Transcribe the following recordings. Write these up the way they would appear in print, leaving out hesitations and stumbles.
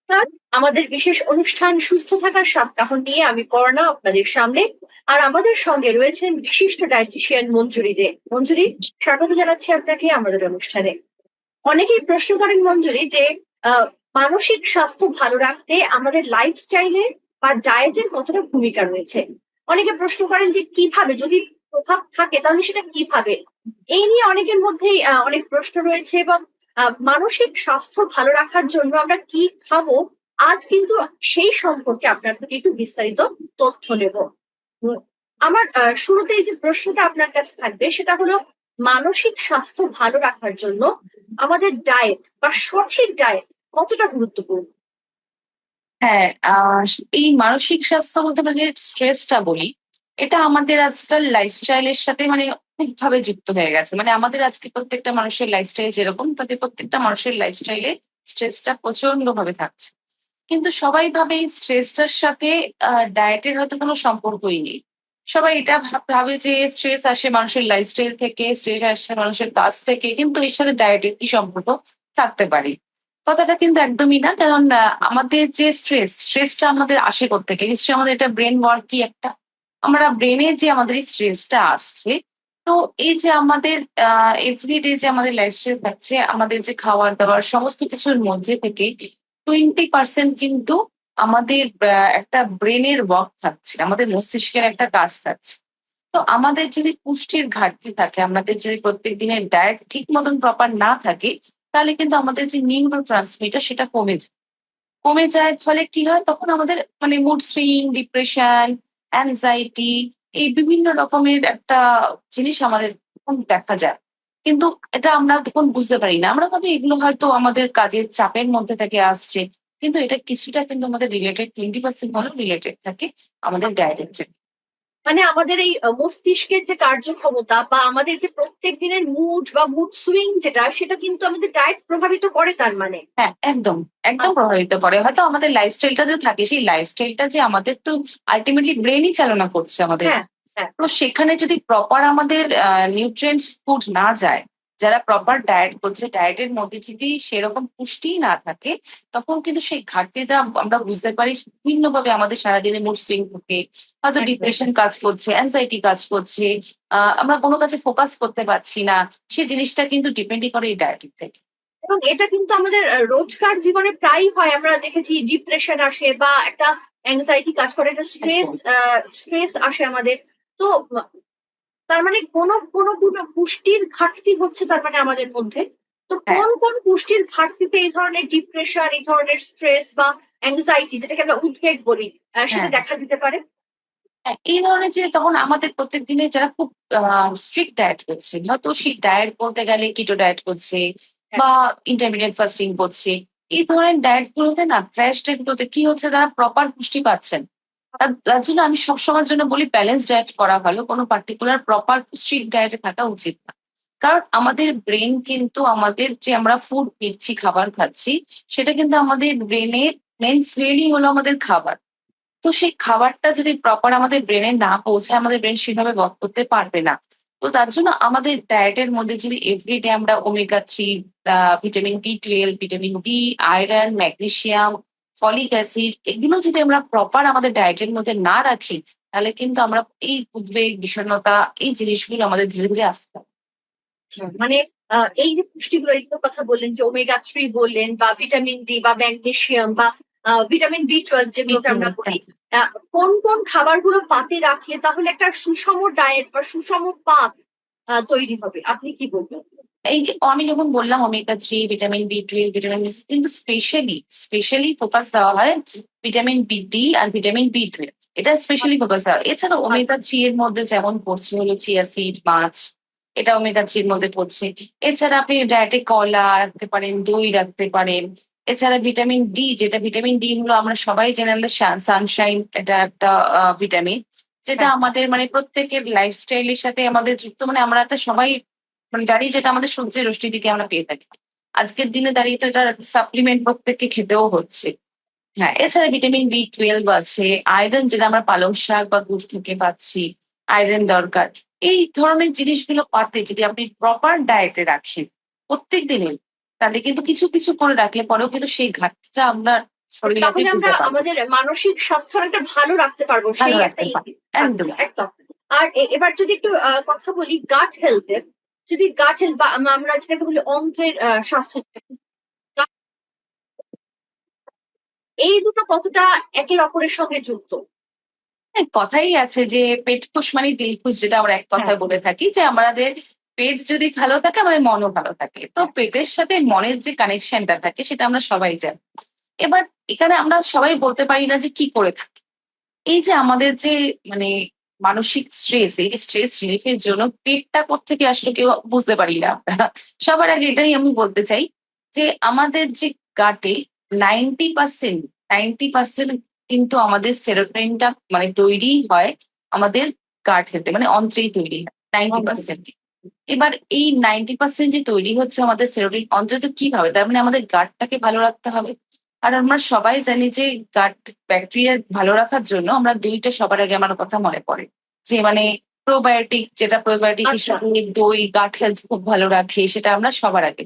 নমস্কার। আমাদের বিশেষ অনুষ্ঠান সুস্থ থাকার সপ্তাহ নিয়ে আমি পর্ণা আপনাদের সামনে। আর আমাদের সঙ্গে রয়েছেন বিশিষ্ট ডায়েটিশিয়ান মঞ্জুরি দে। মঞ্জুরি, স্বাগত জানাচ্ছি আপনাকে আমাদের অনুষ্ঠানে। অনেকেই প্রশ্ন করেন মঞ্জুরি যে আহ, মানসিক স্বাস্থ্য ভালো রাখতে আমাদের লাইফস্টাইলের বা ডায়েটের কতটা ভূমিকা রয়েছে। অনেকে প্রশ্ন করেন যে কিভাবে, যদি প্রভাব থাকে তাহলে সেটা কিভাবে। এই নিয়ে অনেকের মধ্যেই অনেক প্রশ্ন রয়েছে, এবং মানসিক স্বাস্থ্য ভালো রাখার জন্য আমরা কি খাবো, আজ কিন্তু সেই সম্পর্কে আপনার থেকে একটু বিস্তারিত তথ্য নেব। উম, আমার শুরুতেই যে প্রশ্নটা আপনার কাছে থাকবে সেটা হলো, মানসিক স্বাস্থ্য ভালো রাখার জন্য আমাদের ডায়েট বা সঠিক ডায়েট কতটা গুরুত্বপূর্ণ? হ্যাঁ। এই মানসিক স্বাস্থ্য বলতে আমরা যে স্ট্রেসটা বলি, এটা আমাদের আজকাল লাইফস্টাইলের সাথে খুব ভাবে যুক্ত হয়ে গেছে। আমাদের আজকে প্রত্যেকটা মানুষের লাইফস্টাইল যেরকম, তাদের প্রত্যেকটা মানুষের লাইফস্টাইলে স্ট্রেসটা প্রচন্ড ভাবে থাকছে। কিন্তু সবাই ভাবে এই স্ট্রেসটার সাথে ডায়েটের হয়তো কোনো সম্পর্কই নেই। সবাই এটা ভাবে যে স্ট্রেস আসে মানুষের লাইফস্টাইল থেকে, স্ট্রেস আসে মানুষের কাজ থেকে, কিন্তু এর সাথে ডায়েটের কি সম্পর্ক থাকতে পারে? কথাটা কিন্তু একদমই না। কারণ আমাদের যে স্ট্রেসটা আমাদের আসে কোত্থেকে? নিশ্চয়ই আমাদের এটা ব্রেন ওয়ার্ক কি একটা, আমরা ব্রেনের যে আমাদের এই স্ট্রেসটা আসছে। তো এই যে আমাদের এভরিডে যে আমাদের লাইফস্টাইল থাকছে, আমাদের যে খাবার দাবার সমস্ত কিছুর মধ্যে থেকে 20% কিন্তু আমাদের একটা ব্রেনের ওয়ার্ক থাকছে, আমাদের মস্তিষ্কের একটা কাজ থাকছে। তো আমাদের যদি পুষ্টির ঘাটতি থাকে, আমাদের যদি প্রত্যেক দিনের ডায়েট ঠিক মতন প্রপার না থাকে, তাহলে কিন্তু আমাদের যে নিউরো ট্রান্সমিটার সেটা কমে যায়। ফলে কি হয়, তখন আমাদের মুড সুইং, ডিপ্রেশন, অ্যাংজাইটি, এই বিভিন্ন রকমের একটা জিনিস আমাদের তখন দেখা যায়। কিন্তু এটা আমরা তখন বুঝতে পারি না, আমরা ভাবি এগুলো হয়তো আমাদের কাজের চাপের মধ্যে থেকে আসছে। কিন্তু এটা কিছুটা কিন্তু আমাদের রিলেটেড, 20% হলেও রিলেটেড থাকে আমাদের ডায়েটের। মানে আমাদের এই মস্তিষ্কের যে কার্যক্ষমতা বা আমাদের যে প্রত্যেক দিনের মুড বা মুড সুইং যেটা, সেটা কিন্তু আমাদের ডায়েট প্রভাবিত করে, তার মানে। হ্যাঁ, একদম একদম প্রভাবিত করে। হয়তো আমাদের লাইফস্টাইলটা যে থাকে, সেই লাইফস্টাইলটা যে আমাদের তো আলটিমেটলি ব্রেনই চালনা করছে আমাদের। হ্যাঁ, হ্যাঁ। তো সেখানে যদি প্রপার আমাদের নিউট্রিয়েন্টস ফুড না যায়, যারা প্রপার ডায়েট করছে, ডায়েটের মধ্যে যদি সেরকম পুষ্টি না থাকে, তখন কিন্তু সেই ঘাটতিটা আমরা বুঝতে পারি। বিভিন্নভাবে আমাদের সারাদিনে মুড সুইং থাকে, হয়তো একদম। ডিপ্রেশন কাজ করছে, অ্যাংজাইটি কাজ করছে, আমরা কোনো কাছে ফোকাস করতে পারছি না। সেই জিনিসটা কিন্তু ডিপেন্ডই করে এই ডায়েটের থেকে। এবং এটা কিন্তু আমাদের রোজকার জীবনে প্রায়ই হয়, আমরা দেখেছি ডিপ্রেশন আসে বা একটা অ্যাংজাইটি কাজ করে, একটা স্ট্রেস একদম। স্ট্রেস আসে আমাদের। তো তার মানে কোনো কোনো কোনো পুষ্টির ঘাটতি হচ্ছে তার মানে আমাদের মধ্যে। তো হ্যাঁ, কোন কোন পুষ্টির ঘাটতিতে এই ধরনের ডিপ্রেশন, এই ধরনের স্ট্রেস বা অ্যাংজাইটি, যেটাকে আমরা উদ্বেগ বলি, সেটা হ্যাঁ, দেখা দিতে পারে? হ্যাঁ, এই ধরনের যে তখন আমাদের প্রত্যেক দিনে যারা খুব স্ট্রিক্ট ডায়েট করছে, হয়তো সেই ডায়েট বলতে গেলে কিটো ডায়েট করছে হ্যাঁ, বা ইন্টারমিডিয়েট ফাস্টিং করছে, এই ধরনের ডায়েট গুলোতে না, ক্র্যাশ ডায়েট গুলোতে কি হচ্ছে, তারা প্রপার পুষ্টি পাচ্ছেন। তার জন্য আমি সবসময়ের জন্য বলি ব্যালেন্স ডায়েট করা ভালো, কোনো পার্টিকুলার প্রপার স্ট্রিক্ট ডায়েটে থাকা উচিত না। কারণ আমাদের ব্রেন কিন্তু, আমাদের যে আমরা ফুড দিচ্ছি, খাবার খাচ্ছি, সেটা কিন্তু আমাদের ব্রেনের মেন ফুয়েলই হলো আমাদের খাবার। তো সেই খাবারটা যদি প্রপার আমাদের ব্রেনে না পৌঁছায়, আমাদের ব্রেন সেভাবে ওয়ার্ক করতে পারবে না। তো তার জন্য আমাদের ডায়েটের মধ্যে যদি এভরিডে আমরা omega 3, vitamin B12, vitamin D, iron, magnesium, folic acid, এগুলো যদি আমরা প্রপার আমাদের ডায়েটের মধ্যে না রাখি, তাহলে কিন্তু আমরা এই উদ্বেগ, বিষণ্ণতা, এই জিনিসগুলো আমাদের ধীরে ধীরে আসতে হবে। মানে এই যে পুষ্টিগুলো, এগুলোর কথা বললেন, যে ওমেগা 3 বললেন, বা ভিটামিন D বা ম্যাগনেসিয়াম বা ভিটামিন B12 যেগুলোকে আমরা B12, বলি, কোন কোন খাবারগুলো পাতে রাখলে তাহলে একটা সুষম ডায়েট বা সুষম পাত তৈরি হবে, আপনি কি বলবেন? এই যে আমি যখন বললাম omega 3, vitamin B12, vitamin B, কিন্তু স্পেশালি ফোকাস দেওয়া হয় ভিটামিন B D আর ভিটামিন B12। এটা স্পেশালি ফোকাস দেওয়া হয়। এছাড়া ওমেগা 3 এর মধ্যে যেমন পড়ছে হলো চিয়া সিড, মাছ, এটা ওমেগা 3 এর মধ্যে পড়ছে। এছাড়া আপনি ডায়েটে কলা রাখতে পারেন, দই রাখতে পারেন। এছাড়া ভিটামিন D, যেটা ভিটামিন D হলো, আমরা সবাই জানেন সানশাইন, এটা একটা ভিটামিন, যেটা হ্যাঁ, আমাদের প্রত্যেকের লাইফস্টাইলের সাথে আমাদের যুক্ত। আমরা একটা সবাই জানি যেটা আমাদের সূর্যের রশ্মি থেকে আমরা পেয়ে থাকি। আজকের দিনে দাঁড়িয়ে তো এটা সাপ্লিমেন্ট প্রত্যেককে খেতেও হচ্ছে। হ্যাঁ, এছাড়া ভিটামিন B12 আছে, আয়রন যেটা আমরা পালং শাক বা গুড় থেকে পাচ্ছি, আয়রন দরকার। এই ধরনের জিনিসগুলো পাতে যদি আপনি প্রপার ডায়েটে রাখেন প্রত্যেক দিনে, তাহলে কিন্তু কিছু কিছু করে রাখলে পরেও কিন্তু সেই ঘাটতিটা আমরা শরীরে তাহলে আমরা দিতে পারবো, আমাদের মানসিক স্বাস্থ্য একটা ভালো রাখতে পারবো, ভালো সেই একটা রাখতে পারবো। একদম। আচ্ছা, একদম। আর এবার যদি একটু কথা বলি গাট হেলথের, যদি গাট হেলথ বা আমরা যেটাকে বলি অন্ত্রের স্বাস্থ্য, এই দুটো কতটা একের অপরের সঙ্গে যুক্ত? হ্যাঁ, কথাই আছে যে পেট খুশ মানে দিলখুশ, যেটা আমরা এক হ্যাঁ, কথায় বলে থাকি, যে আমাদের পেট যদি ভালো থাকে আমাদের মনও ভালো থাকে। তো পেটের সাথে মনের যে কানেকশনটা থাকে সেটা আমরা সবাই জানি। এবার এখানে আমরা সবাই বলতে পারি না যে কি করে থাকি। এই যে আমাদের যে মানে মানসিক স্ট্রেস, এই স্ট্রেস রিলিফের জন্য পেটটা কোত্থেকে আসলে কেউ বুঝতে পারি না আমরা। সবার আগে এটাই আমি বলতে চাই যে আমাদের যে গাটে 90%, 90% কিন্তু আমাদের সেরোটোনিনটা মানে তৈরি হয় আমাদের গাট হেলথে, মানে অন্ত্রেই তৈরি হয় 90%। এবার এই 90% যে তৈরি হচ্ছে আমাদের সেরোটোনিন অন্তত কিভাবে, তার মানে আমাদের গাটটাকে ভালো রাখতে হবে। আর আমরা সবাই জানি যে গাট ব্যাকটেরিয়া ভালো রাখার জন্য আমরা দুইটা সবার আগে আমার কথা মনে পড়ে, যে মানে প্রোবায়োটিক, যেটা প্রোবায়োটিক আচ্ছা, হিসেবে দই গাট হেলথ খুব ভালো রাখে, সেটা আমরা সবার আগে।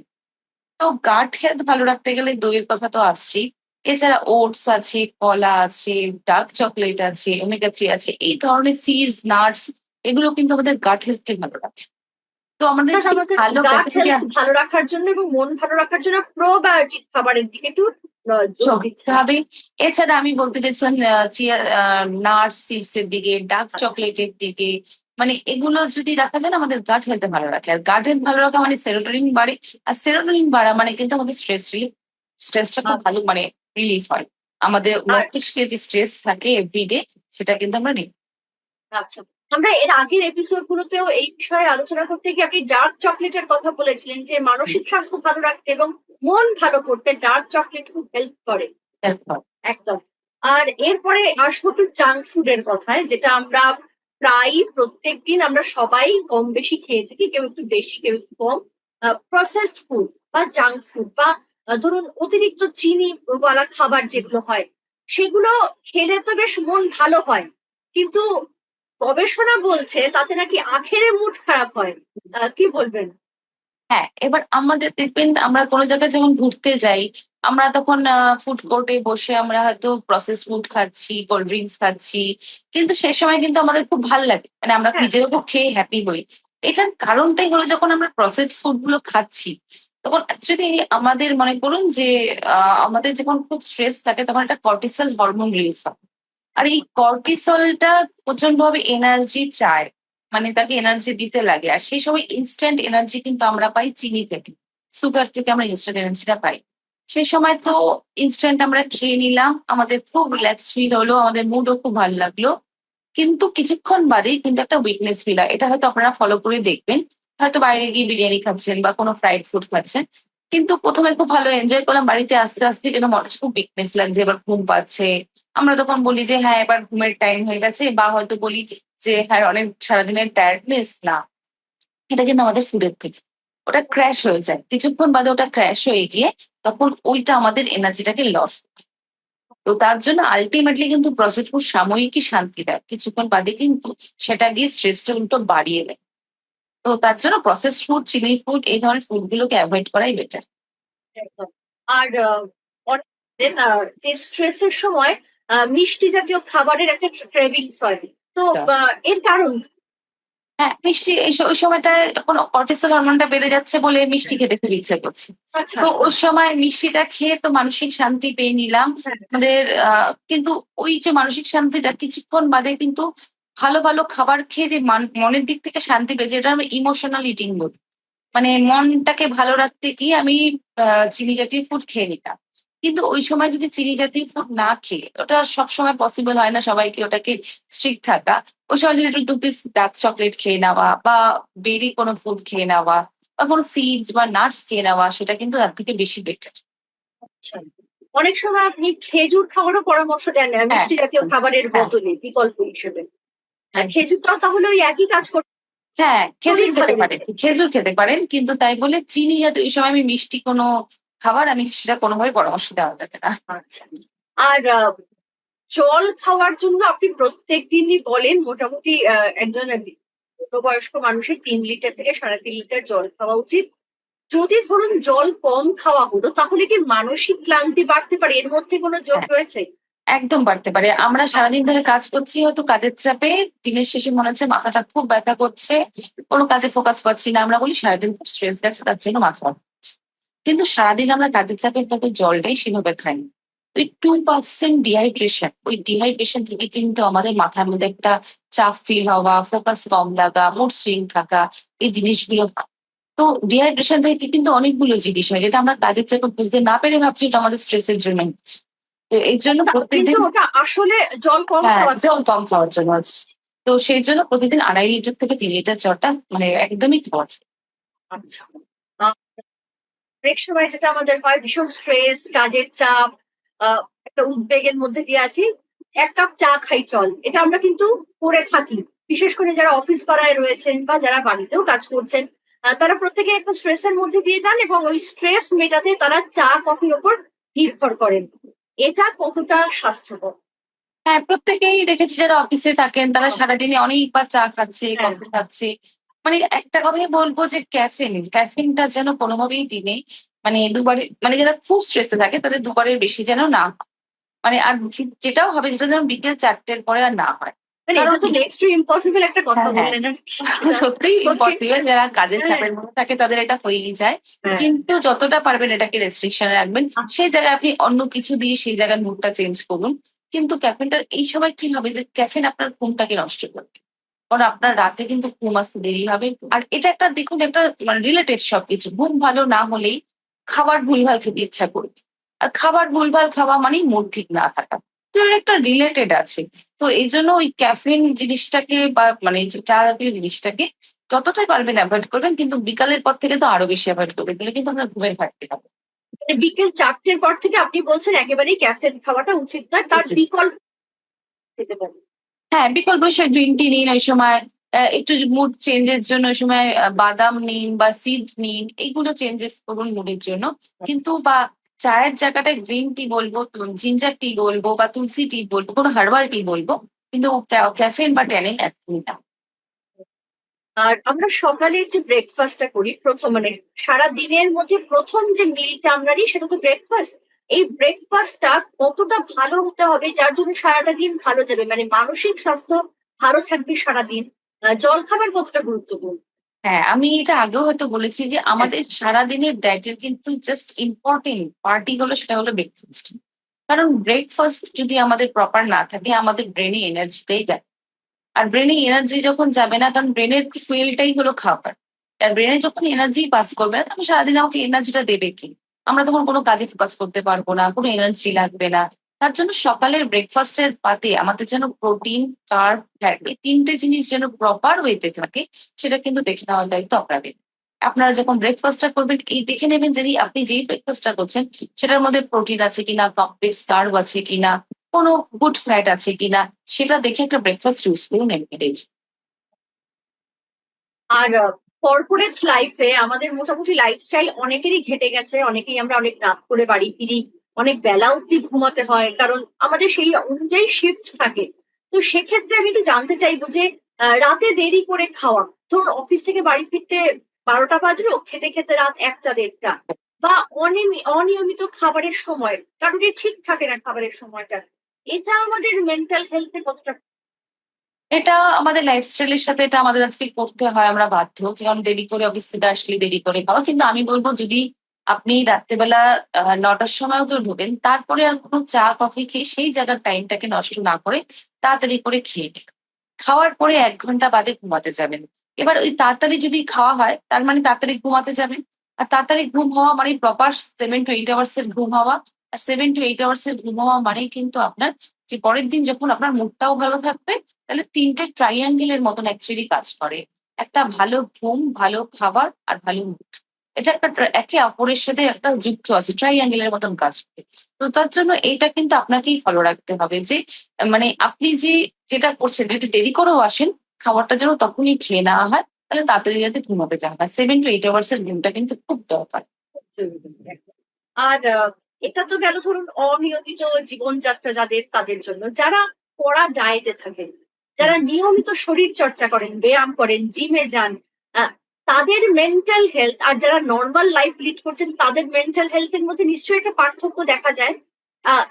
তো গাট হেলথ ভালো রাখতে গেলে দইয়ের কথা তো আসছেই। এছাড়া ওটস আছে, কলা আছে, ডার্ক চকলেট আছে, ওমেগা 3 আছে, এই ধরনের সিডস নাটস, এগুলো কিন্তু আমাদের গাট হেলথকে ভালো রাখে। তো আমাদের অর্থাৎ যদি আমাদের ভালো গাট ব্যাকটেরিয়া হেলথ ভালো রাখার জন্য এবং মন ভালো রাখার জন্য প্রোবায়োটিক খাবারের দিকে একটু জোর যোগ দিতে দিচ্ছেন। হবে। এছাড়া আমি বলতে চাইছিলাম চিয়া নাটস সিডস এর দিকে, ডার্ক আচ্ছা, চকলেটের দিকে, মানে এগুলো যদি রাখা যায় না আমাদের গাট হেলথ ভালো রাখে। আর গাট হেলথ ভালো রাখা মানে সেরোটোনিন বাড়ে, আর সেরোটোনিন বাড়া মানে কিন্তু আমাদের স্ট্রেস রিলিফ, স্ট্রেসটা খুব আচ্ছা। ভালো মানে রিলিফ হয়। আমাদের আর মস্তিষ্কে যে স্ট্রেস থাকে এভরিডে, সেটা কিন্তু আমরা নিই। আচ্ছা, আমরা এর আগের এপিসোড গুলোতেও এই বিষয়ে আলোচনা করতে গিয়ে আপনি ডার্ক চকলেটের কথা বলেছিলেন যে মানসিক স্বাস্থ্য ভালো রাখতে এবং মন ভালো করতে ডার্ক চকলেট খুব হেল্প করে। হেল্প হয়। একদম। আর এরপরে আসবো একটু জাঙ্ক ফুডের কথায়, যেটা আমরা প্রায় প্রত্যেকদিন আমরা সবাই কম বেশি খেয়ে থাকি, কেউ একটু বেশি কেউ একটু কম। প্রসেসড ফুড বা জাঙ্ক ফুড বা ধরুন অতিরিক্ত চিনি ওয়ালা খাবার যেগুলো হয়, সেগুলো খেলে তো বেশ মন ভালো হয়, কিন্তু গবেষণা বলছে তাতে নাকি আখেরে মুড খারাপ হয়। কি বলবেন? হ্যাঁ, এবার আমাদের দেখবেন আমরা কোনো জায়গায় যখন ঘুরতে যাই, আমরা তখন ফুড কোর্টে বসে আমরা হয়তো প্রসেস ফুড খাচ্ছি, কোল্ড ড্রিঙ্কস খাচ্ছি, কিন্তু সে সময় কিন্তু আমাদের খুব ভালো লাগে, মানে আমরা হ্যাঁ, নিজেরা খুব খেয়ে হ্যাপি হই। এটার কারণটাই হলো যখন আমরা প্রসেসড ফুড গুলো খাচ্ছি তখন অ্যাকচুয়ালি আমাদের মনে করুন যে আমাদের যখন খুব স্ট্রেস থাকে তখন একটা কর্টিসল হরমোন রিলিজ হয়। আর এই কর্টিসলটা প্রচন্ড ভাবে এনার্জি চায়, মানে তাকে এনার্জি দিতে লাগে। আর সেই সময় ইনস্ট্যান্ট এনার্জি কিন্তু আমরা পাই চিনি থেকে, সুগার থেকে আমরা ইনস্ট্যান্ট এনার্জিটা পাই। সেই সময় তো ইনস্ট্যান্ট আমরা খেয়ে নিলাম, আমাদের খুব রিল্যাক্স ফিল হলো, আমাদের মুডও খুব ভালো লাগলো। কিন্তু কিছুক্ষণ বাদেই কিন্তু একটা উইকনেস ফিল হয়, এটা হয়তো আপনারা ফলো করে দেখবেন। হয়তো বাইরে গিয়ে বিরিয়ানি খাচ্ছেন বা কোনো ফ্রাইড ফুড খাচ্ছেন, কিন্তু প্রথমে খুব ভালো এনজয় করলাম, বাড়িতে আস্তে আস্তে যেন মনে হচ্ছে খুব উইকনেস লাগছে, এবার ঘুম পাচ্ছে। আমরা তখন বলি যে হ্যাঁ এবার ঘুমের টাইম হয়ে গেছে, বা হয়তো বলি যে হ্যাঁ অনেক সারাদিনের টায়ার্ডনেস না, এটা কিন্তু আমাদের ফুডের থেকে ওটা ক্র্যাশ হয়ে যায়, কিছুক্ষণ বাদে ওটা ক্র্যাশ হয়ে গিয়ে তখন ওইটা আমাদের এনার্জিটাকে লস। তো তার জন্য আলটিমেটলি কিন্তু প্রসেসড ফুড সাময়িকই শান্তি দেয়, কিছুক্ষণ বাদে কিন্তু সেটা গিয়ে স্ট্রেসটা উল্টো বাড়িয়ে দেয়। তো তার জন্য প্রসেসড ফুড, চিনি ফুড, এই ধরনের ফুড গুলোকে অ্যাভয়েড করাই বেটার। একদম। আর অনেক যে স্ট্রেসের সময় মিষ্টি জাতীয় খাবারের একটা ক্রেভিংস হয়, তো এর কারণ? হ্যাঁ, মিষ্টি ওই সময়টায় তখন কর্টিসল হরমোনটা বেড়ে যাচ্ছে বলে মিষ্টি খেতে খুব ইচ্ছে করছে। আচ্ছা, তো ওই সময় মিষ্টিটা খেয়ে তো মানসিক শান্তি পেয়ে নিলাম হ্যাঁ, আমাদের। কিন্তু ওই যে মানসিক শান্তিটা কিছুক্ষণ বাদে কিন্তু ভালো ভালো খাবার খেয়ে যে মনের দিক থেকে শান্তি পেয়েছে, এটা আমি ইমোশনাল ইটিং বলি। মানে মনটাকে ভালো রাখতে গিয়ে আমি চিনি জাতীয় ফুড খেয়ে নিতাম। কিন্তু ওই সময় যদি চিনি জাতীয় ফুড না খেয়ে, ওটা সব সময় পসিবল হয় না সবাইকে ওটাকে স্ট্রিক্ট থাকা, ওই সময় যদি একটু 2 পিস ডার্ক চকলেট খেয়ে নেওয়া বা বেরি কোনো ফুড খেয়ে নেওয়া বা কোনো সিডস বা নাটস খেয়ে নেওয়া, সেটা কিন্তু তার থেকে বেশি বেটার। আচ্ছা। অনেক সময় আপনি খেজুর খাওয়ারও পরামর্শ দেন হ্যাঁ, মিষ্টি জাতীয় খাবারের হ্যাঁ, বদলে বিকল্প হিসেবে। একদম। খেজুরটাও তাহলে ওই একই কাজ করে, হ্যাঁ, খেজুর শরীর ভালো খেতে পারেন, রেখে। খেজুর খেতে পারেন, কিন্তু তাই বলে চিনি জাতীয় ওই সময় আমি মিষ্টি কোনো খাবার আমি সেটা কোনোভাবে পরামর্শ দেওয়া যাবে না। আচ্ছা। আর জল খাওয়ার জন্য আপনি প্রত্যেক দিনই বলেন মোটামুটি একজন পূর্ণবয়স্ক মানুষের 3 লিটার থেকে 3.5 লিটার জল খাওয়া উচিত। যদি ধরুন জল কম খাওয়া হলো তাহলে কি মানসিক ক্লান্তি বাড়তে পারে, এর মধ্যে কোনো যোগ হ্যাঁ, রয়েছে? একদম বাড়তে পারে। আমরা সারাদিন ধরে কাজ করছি, হয়তো কাজের চাপে দিনের শেষে মনে হচ্ছে মাথাটা খুব ব্যথা করছে, কোনো কাজে ফোকাস পাচ্ছি না, আমরা বলি সারাদিন খুব স্ট্রেস গেছে তার জন্য মাথা ব্যথা করছে। কিন্তু সারাদিন আমরা কাজের চাপে হয়তো জলটাই সেভাবে খাইনি। ওই 2% ডিহাইড্রেশন, ওই ডিহাইড্রেশন থেকে কিন্তু আমাদের মাথার মধ্যে একটা চাপ ফিল হওয়া, ফোকাস কম লাগা, মুড সুইং থাকা, এই জিনিসগুলো হয়। তো ডিহাইড্রেশন থেকে কিন্তু অনেকগুলো জিনিস হয় যেটা আমরা কাজের চাপে বুঝতে না পেরে ভাবছি এটা আমাদের স্ট্রেসের জন্য হচ্ছে। তো এই জন্য কিন্তু প্রত্যেকদিন, ওটা আসলে জল কম হ্যাঁ, খাওয়া। জল কম খাওয়ার জন্য হচ্ছে। তো সেই জন্য প্রতিদিন 2.5 লিটার থেকে 3 লিটার জলটা মানে একদমই খাওয়া যায়। আচ্ছা, ব্রেক সময় যেটা আমাদের হয় ভীষণ স্ট্রেস, কাজের চাপ, একটা উদ্বেগের মধ্যে দিয়ে আছি, 1 কাপ চা খাই চল, এটা আমরা কিন্তু করে থাকি। বিশেষ করে যারা অফিস পাড়ায় রয়েছেন বা যারা বাড়িতেও কাজ করছেন, তারা প্রত্যেকে একটা স্ট্রেসের মধ্যে দিয়ে যান এবং ওই স্ট্রেস মেটাতে তারা চা কফির ওপর নির্ভর করেন। এটা কতটা স্বাস্থ্যকর? হ্যাঁ, প্রত্যেকেই দেখেছি যারা অফিসে থাকেন তারা সারাদিনে অনেকবার চা খাচ্ছে, হ্যাঁ, কফি খাচ্ছে। মানে একটা কথাই বলবো যে ক্যাফিনটা যেন কোনোভাবেই দিনে মানে দুবারে, মানে যারা খুব স্ট্রেসে থাকে তাদের দুবারের বেশি যেন না হয়। মানে আর যেটাও হবে সেটা যেন বিকেল 4টের পরে আর না হয়। মানে কারণ এটা তো নেক্সট টু ইম্পসিবল একটা কথা হ্যাঁ, হ্যাঁ, বললেন আর কি। এটা সত্যিই ওকে। ইম্পসিবল। যারা কাজের হ্যাঁ, চাপের মধ্যে থাকে তাদের এটা হয়েই যায়। হ্যাঁ, কিন্তু যতটা পারবেন এটাকে রেস্ট্রিকশনে রাখবেন। সেই জায়গায় আপনি অন্য কিছু দিয়ে সেই জায়গার মুডটা চেঞ্জ করুন। কিন্তু ক্যাফেনটা এই সময় কি হবে যে ক্যাফেন আপনার ঘুমটাকে নষ্ট করবে। কারণ আপনার রাতে কিন্তু ঘুম আসতে দেরি হবে। আর এটা একটা দেখুন, একটা মানে রিলেটেড সবকিছু। ঘুম ভালো না হলেই খাবার ভুলভাল খেতে ইচ্ছা করবে। আর খাবার ভুলভাল খাওয়া মানেই মুড ঠিক না থাকা। তো এর একটা রিলেটেড আছে। তো এই জন্য ওই ক্যাফিন জিনিসটাকে বা মানে যে চা জাতীয় জিনিসটাকে যতটাই পারবেন অ্যাভয়েড করবেন, কিন্তু বিকালের পর থেকে তো আরো বেশি অ্যাভয়েড করবেন, গেলে কিন্তু আমরা ঘুমের ঘাটতি হবে। মানে বিকেল 4টের পর থেকে আপনি বলছেন একেবারেই ক্যাফেন খাওয়াটা উচিত নয়, তার উচিত। বিকল্প খেতে পারেন। হ্যাঁ, বিকল্প হিসেবে গ্রিন টি নিন ওই সময়। একটু মুড চেঞ্জের জন্য ওই সময় বাদাম নিন বা সিড নিন, এইগুলো চেঞ্জেস করুন মুডের জন্য। কিন্তু বা চায়ের জায়গাটায় গ্রিন টি বলবো, জিঞ্জার টি বলবো বা তুলসী টি বলবো, কোনো হার্বাল টি বলবো, কিন্তু ক্যাফেন বা ট্যানিন একদমই না। আর আমরা সকালে যে ব্রেকফাস্টটা করি প্রথম, মানে সারা দিনের মধ্যে প্রথম যে মিলটা আমরা নিই সেটা তো ব্রেকফাস্ট। এই ব্রেকফাস্টটা কতটা ভালো হতে হবে যার জন্য সারাটা দিন ভালো যাবে, মানে মানসিক স্বাস্থ্য ভালো থাকবে সারাদিন? জল খাবার কতটা গুরুত্বপূর্ণ? হ্যাঁ, আমি এটা আগেও হয়তো বলেছি যে হ্যাঁ, আমাদের সারাদিনের ডায়েটের কিন্তু জাস্ট ইম্পর্টেন্ট পার্টি হলো সেটা হলো ব্রেকফাস্ট। কারণ ব্রেকফাস্ট যদি আমাদের প্রপার না থাকে আমাদের ব্রেনে এনার্জিটাই যায়। আর ব্রেনে এনার্জি যখন যাবে না, কারণ ব্রেনের ফুয়েলটাই হলো খাবার। আর ব্রেনে যখন এনার্জি পাস করবে না তখন সারাদিন আমাকে এনার্জিটা দেবে কি? আমরা তখন কোনো কাজে ফোকাস করতে পারবো না, কোনো এনার্জি লাগবে না। তার জন্য সকালের ব্রেকফাস্টের পাতে আমাদের যেন প্রোটিন, কার্ব, ফ্যাট এই 3টে জিনিস যেন প্রপার ওয়েতে থাকে, সেটা কিন্তু দেখে নেওয়ার দায়িত্ব আপনাদের। আপনারা যখন ব্রেকফাস্টটা করবেন এই দেখে নেবেন যে আপনি যেই ব্রেকফাস্টটা করছেন সেটার মধ্যে প্রোটিন আছে কিনা, কমপ্লেক্স কার্ব আছে কিনা, কোনো গুড ফ্যাট আছে কিনা, সেটা দেখে একটা ব্রেকফাস্ট চুজ করুন এমনি। আর কর্পোরেট লাইফে আমাদের মোটামুটি লাইফস্টাইল অনেকেরই ঘেটে গেছে, অনেকেই আমরা অনেক রাত করে বাড়ি ফিরি, অনেক বেলা অব্দি ঘুমাতে হয় কারণ আমাদের সেই অনুযায়ী শিফট থাকে। তো সেক্ষেত্রে আমি একটু জানতে চাইবো যে রাতে দেরি করে খাওয়া, ধরুন অফিস থেকে বাড়ি ফিরতে 12টা বাজলো, খেতে খেতে রাত 1টা 1:30, বা অনিয়মিত খাবারের সময় কারোরই ঠিক থাকে না খাবারের সময়টা, এটা আমাদের মেন্টাল হেলথে কতটা? এটা আমাদের লাইফস্টাইলের সাথে এটা আমাদের আজকে করতে হয়, আমরা বাধ্য। কারণ দেরি করে অফিস থেকে আসলে দেরি করে খাওয়া। কিন্তু আমি বলবো যদি আপনি রাত্রেবেলা 9টার সময়ও তো ঢোকেন, তারপরে আর কোনো চা কফি খেয়ে সেই জায়গার টাইমটাকে নষ্ট না করে তাড়াতাড়ি করে খেয়ে নিন। খাওয়ার পরে 1 ঘন্টা বাদে ঘুমাতে যাবেন। এবার ওই তাড়াতাড়ি যদি খাওয়া হয় তার মানে তাড়াতাড়ি ঘুমাতে যাবেন। আর তাড়াতাড়ি ঘুম হওয়া মানে প্রপার 7 to 8 আওয়ার্স এর ঘুম হওয়া। আর 7 to 8 আওয়ার্স এর ঘুম হওয়া মানেই কিন্তু আপনার যে পরের দিন যখন আপনার মুডটাও ভালো থাকবে, তাহলে 3টে ট্রাইঅ্যাঙ্গেলের মতন অ্যাকচুয়ালি কাজ করে। একটা ভালো ঘুম, ভালো খাবার আর ভালো মুড। এটা একটা একে অপরের সাথে একটা যুক্ত আছে, ট্রাইঅ্যাঙ্গেলের মতন কাজ করে। তো তার জন্য এইটা কিন্তু আপনাকেই ফলো রাখতে হবে যে মানে আপনি যে যেটা করছেন যদি দেরি করেও আসেন, খাবারটা যেন তখনই খেয়ে নেওয়া হয়, তাহলে তাড়াতাড়ি যাতে ঘুমাতে যাওয়া হয়। 7 to 8 আওয়ার্স এর ঘুমটা কিন্তু খুব দরকার। আর এটা তো গেল ধরুন অনিয়মিত জীবনযাত্রা যাদের, তাদের জন্য যারা কড়া ডায়েটে থাকেন, হুম। যারা নিয়মিত শরীর চর্চা করেন, ব্যায়াম করেন, জিমে যান, তাদের মেন্টাল হেলথ আর যারা নর্মাল লাইফ লিড করছেন তাদের মেন্টাল হেলথের মধ্যে নিশ্চয়ই একটা পার্থক্য দেখা যায়।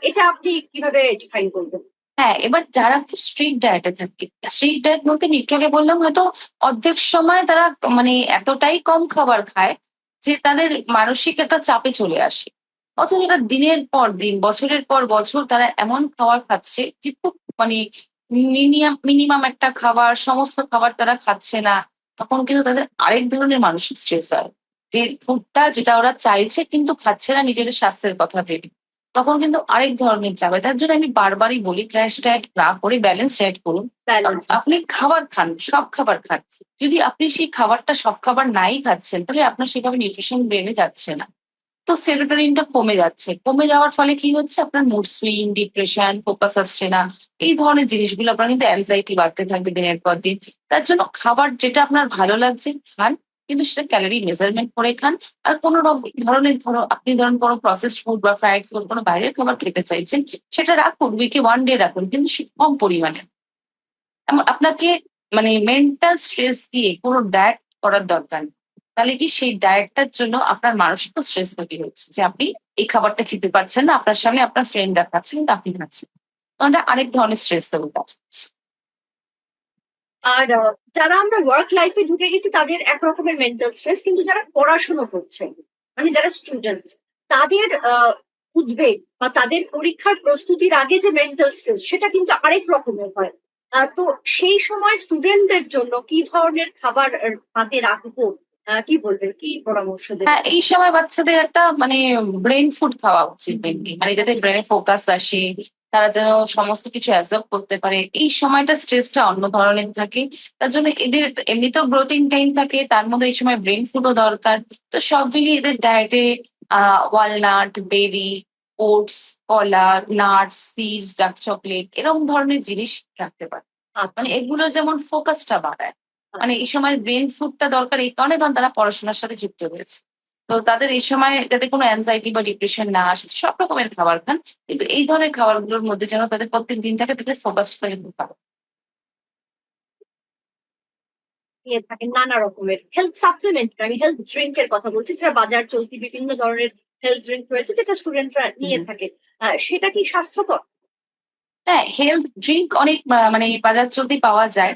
এটা আপনি কিভাবে ডিফাইন করবেন? হ্যাঁ, এবার যারা খুব স্ট্রিক্ট ডায়েটে থাকে, স্ট্রিক্ট ডায়েট বলতে আমি একটু আগে বললাম হয়তো অর্ধেক সময় তারা মানে এতটাই কম খাবার খায় যে তাদের মানসিক একটা চাপে চলে আসে। অথচ এটা দিনের পর দিন, বছরের পর বছর তারা এমন খাবার খাচ্ছে যে খুব মানে মিনিমাম একটা খাবার, সমস্ত খাবার তারা খাচ্ছে না। তখন কিন্তু তাদের আরেক ধরনের মানসিক স্ট্রেস হয়, যে ফুডটা যেটা ওরা চাইছে কিন্তু খাচ্ছে না নিজেদের স্বাস্থ্যের কথা ভেবে। তখন কিন্তু আরেক ধরনের চাপ হয়। তার জন্য আমি বারবারই বলি ক্র্যাশ ডায়েট না করে ব্যালেন্স ডায়েট করুন। ব্যালেন্স। আপনি খাবার খান, সব খাবার খান। যদি আপনি সেই খাবারটা সব খাবার নাই খাচ্ছেন তাহলে আপনার সেভাবে নিউট্রিশন ব্রেনে যাচ্ছে না। তো সেরোটোনিনটা কমে যাচ্ছে, কমে যাওয়ার ফলে কি হচ্ছে, আপনার মুড সুইং, ডিপ্রেশন, ফোকাস আসছে না, এই ধরনের জিনিসগুলো আপনার কিন্তু অ্যাংজাইটি বাড়তে থাকবে দিনের পর দিন। তার জন্য খাবার যেটা আপনার ভালো লাগছে খান, কিন্তু সেটা ক্যালোরি মেজারমেন্ট করে খান। আর কোনো ধরনের আপনি ধরুন কোনো প্রসেসড ফুড বা ফ্রাইড ফুড কোনো বাইরের খাবার খেতে চাইছেন, সেটা রাখুন, উইকে 1 ডে রাখুন, কিন্তু কম পরিমাণে। আপনাকে মানে মেন্টাল স্ট্রেস দিয়ে কোনো ডায়েট করার দরকার নেই। তাহলে কি সেই ডায়েটটার জন্য আপনার মানসিক স্ট্রেস তৈরি হচ্ছে যে আপনি এই খাবারটা খেতে পারছেন না, আপনার সামনে আপনার ফ্রেন্ডরা খাচ্ছে কিন্তু আপনি খাচ্ছেন। তো এটা আরেক ধরনের স্ট্রেস তৈরি কাজ করছে। আর যারা আমরা ওয়ার্ক লাইফে ঢুকে গেছি তাদের একরকমের মেন্টাল স্ট্রেস, কিন্তু যারা পড়াশোনা করছে মানে যারা স্টুডেন্ট, তাদের উদ্বেগ বা তাদের পরীক্ষার প্রস্তুতির আগে যে মেন্টাল স্ট্রেস সেটা কিন্তু আরেক রকমের হয়। তো সেই সময় স্টুডেন্টদের জন্য কি ধরনের খাবার হাতে রাখবো, কি বলবেন, কি পরামর্শ দেবেন? হ্যাঁ, এই সময় বাচ্চাদের একটা মানে ব্রেন ফুড খাওয়া উচিত মেনলি, মানে যাতে ব্রেনে ফোকাস আসে, তারা যেন সমস্ত কিছু অ্যাবজর্ব করতে পারে। এই সময়টা স্ট্রেসটা অন্য ধরনের থাকে। তার জন্য এদের এমনিতেও গ্রোথিং টাইম থাকে, তার মধ্যে এই সময় ব্রেন ফুডও দরকার। তো সব মিলিয়ে এদের ডায়েটে ওয়ালনাট, বেরি, ওটস, কলা, নাটস, সিডস, ডার্ক চকলেট এরকম ধরনের জিনিস রাখতে পারে। মানে আচ্ছা। এগুলো যেমন ফোকাসটা বাড়ায়। মানে আচ্ছা। এই সময় ব্রেন ফুডটা দরকার এই কারণে কারণ তারা পড়াশোনার সাথে যুক্ত রয়েছে। তো তাদের এই সময় যাতে কোনো অ্যাংজাইটি বা ডিপ্রেশন না আসে, সব রকমের খাবার খান, কিন্তু এই ধরনের খাবারগুলোর মধ্যে যেন তাদের প্রত্যেক দিন থাকে, তাদের ফোকাসটা কিন্তু ভালো। নিয়ে থাকেন নানা রকমের হেলথ সাপ্লিমেন্ট, আমি হেলথ ড্রিঙ্ক এর কথা বলছি, যেটা বাজার চলতি বিভিন্ন ধরনের হেলথ ড্রিঙ্ক রয়েছে যেটা স্টুডেন্টরা নিয়ে হুম। থাকে। সেটা কি স্বাস্থ্যকর? হ্যাঁ, হেলথ ড্রিঙ্ক অনেক মানে বাজার চলতে পাওয়া যায়।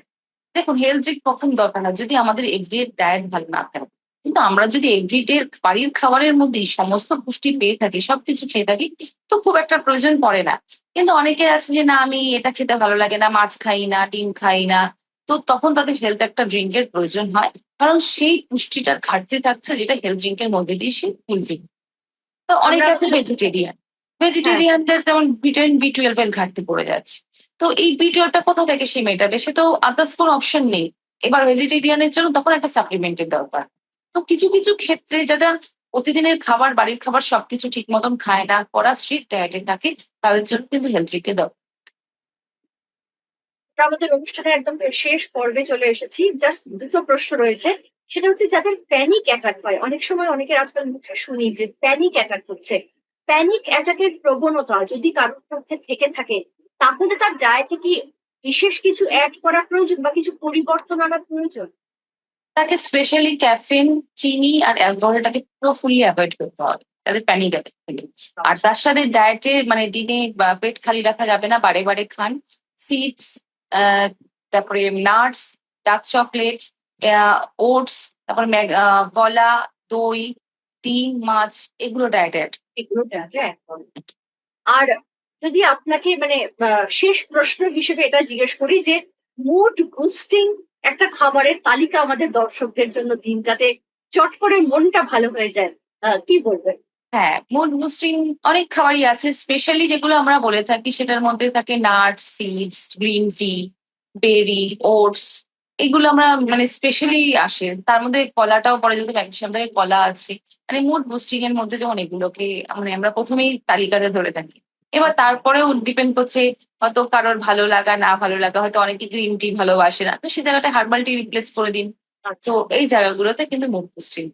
দেখুন, হেলথ ড্রিঙ্ক কখন দরকার না, যদি আমাদের এভরিডে ডায়েট ভালো না থাকে। কিন্তু আমরা যদি এভরিডে বাড়ির খাবারের মধ্যেই সমস্ত পুষ্টি পেয়ে থাকি, সবকিছু খেয়ে থাকি, তো খুব একটা প্রয়োজন পড়ে না। কিন্তু অনেকের আছে যে না, আমি এটা খেতে ভালো লাগে না, মাছ খাই না, ডিম খাই না। তো তখন তাদের হেলথ একটা ড্রিঙ্কের প্রয়োজন হয়, কারণ সেই পুষ্টিটার ঘাটতি থাকছে যেটা হেলথ ড্রিঙ্কের মধ্যে দিয়ে সে ফুলফিল। তো আমরা অনেকে আছে ভেজিটেরিয়ান, হ্যাঁ, ভেজিটেরিয়ানদের যেমন ভিটামিন বি 12 এর ঘাটতি পড়ে যাচ্ছে। তো এই বি 12টা কোথা থেকে সে মেটাবে, সে তো আদার্স কোনো অপশন নেই। এবার ভেজিটেরিয়ানের জন্য তখন একটা সাপ্লিমেন্টের দরকার। তো কিছু কিছু ক্ষেত্রে যারা প্রতিদিনের খাবার, বাড়ির খাবার সবকিছু ঠিক মতন খায় না, করা স্ট্রিক্ট ডায়েটে থাকে, তাদের জন্য কিন্তু হেলথ ড্রিঙ্কের দরকার। আমরা আমাদের অনুষ্ঠানের একদম শেষ পর্বে চলে এসেছি, জাস্ট দুটো প্রশ্ন রয়েছে। সেটা হচ্ছে যাদের প্যানিক অ্যাটাক হয়, অনেক সময় অনেকের আজকাল মুখে শুনি যে প্যানিক অ্যাটাক হচ্ছে, প্যানিক অ্যাটাকের প্রবণতা যদি কারোর মধ্যে থেকে থাকে তাহলে তার ডায়েটে কি বিশেষ কিছু অ্যাড করা প্রয়োজন বা কিছু পরিবর্তন আনা প্রয়োজন? তাকে স্পেশালি ক্যাফিন, চিনি আর অ্যালকোহলটাকে পুরো ফুলি অ্যাভয়েড করতে হবে তাদের প্যানিক অ্যাটাক থেকে। আর আচ্ছা। তার সাথে ডায়েটে মানে দিনে বা পেট খালি রাখা যাবে না, বারে বারে খান। সিডস, তারপরে নাটস, ডার্ক চকলেট, ওটস, তারপরে কলা, দই, ডিম, মাছ, এগুলো ডায়েটে অ্যাড। এগুলো ডায়েটে অ্যাড করে। আর যদি আপনাকে মানে শেষ প্রশ্ন হিসেবে এটা জিজ্ঞেস করি যে মুড বুস্টিং একটা খাবারের তালিকা আমাদের দর্শকদের জন্য দিন, যাতে চট করে মনটা ভালো হয়ে যায়, কি বলবেন? হ্যাঁ, মুড বুস্টিং অনেক খাবারই আছে, স্পেশালি যেগুলো আমরা বলে থাকি সেটার মধ্যে থাকে নাটস, সিডস, গ্রিন টি, বেরি, ওটস। এগুলো আমরা মানে স্পেশালি আসে, তার মধ্যে কলাটাও পড়ে, যেহেতু ম্যাগনেসিয়াম থাকে, কলা আছে। মানে মুড বুস্টিং এর মধ্যে যেমন এগুলোকে মানে আমরা প্রথমেই তালিকাতে ধরে থাকি। এবার আচ্ছা। তারপরেও ডিপেন্ড করছে, হয়তো কারোর ভালো লাগা না ভালো লাগা, হয়তো অনেকে গ্রিন টি ভালোবাসে না, তো সে জায়গাটা হার্বাল টি রিপ্লেস করে দিন। তো আচ্ছা। এই জায়গাগুলোতে কিন্তু মুড বুস্টিং।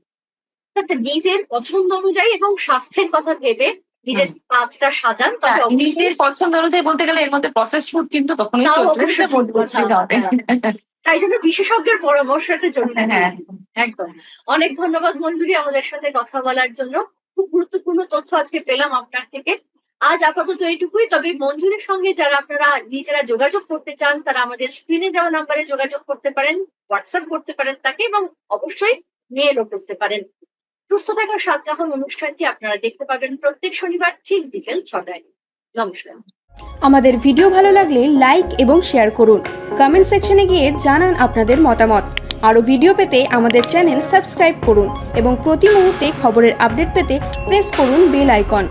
যাতে নিজের পছন্দ অনুযায়ী এবং স্বাস্থ্যের কথা ভেবে নিজের কাজটা সাজান, না, তবে অবশ্যই নিজের পছন্দ অনুযায়ী বলতে গেলে এর মধ্যে প্রসেসড ফুড কিন্তু কখনোই তাও চলবে না, অবশ্যই ঠিক মুড কথা। বুস্টিং হবে। হ্যাঁ। তাই জন্য বিশেষজ্ঞের পরামর্শটা জরুরি। হ্যাঁ, একদম। অনেক ধন্যবাদ মঞ্জুরি আমাদের সাথে কথা বলার জন্য। খুব গুরুত্বপূর্ণ তথ্য আজকে পেলাম আপনার থেকে। আজ আপাতত এইটুকুই। তবে মঞ্জুরির সঙ্গে যারা আপনারা নিজেরা যোগাযোগ করতে চান তারা আমাদের স্ক্রিনে দেওয়া নাম্বারে যোগাযোগ করতে পারেন, হোয়াটসঅ্যাপ করতে পারেন তাকে এবং অবশ্যই মেইলও করতে পারেন। সুস্থ থাকার ৭ গ্রহণ অনুষ্ঠানটি আপনারা দেখতে পাবেন প্রত্যেক শনিবার ঠিক বিকেল ৬টায়। নমস্কার। আমাদের ভিডিও ভালো লাগলে লাইক এবং শেয়ার করুন। কমেন্ট সেকশনে গিয়ে জানান আপনাদের মতামত। আরও ভিডিও পেতে আমাদের চ্যানেল সাবস্ক্রাইব করুন এবং প্রতি মুহূর্তে খবরের আপডেট পেতে প্রেস করুন বেল আইকন।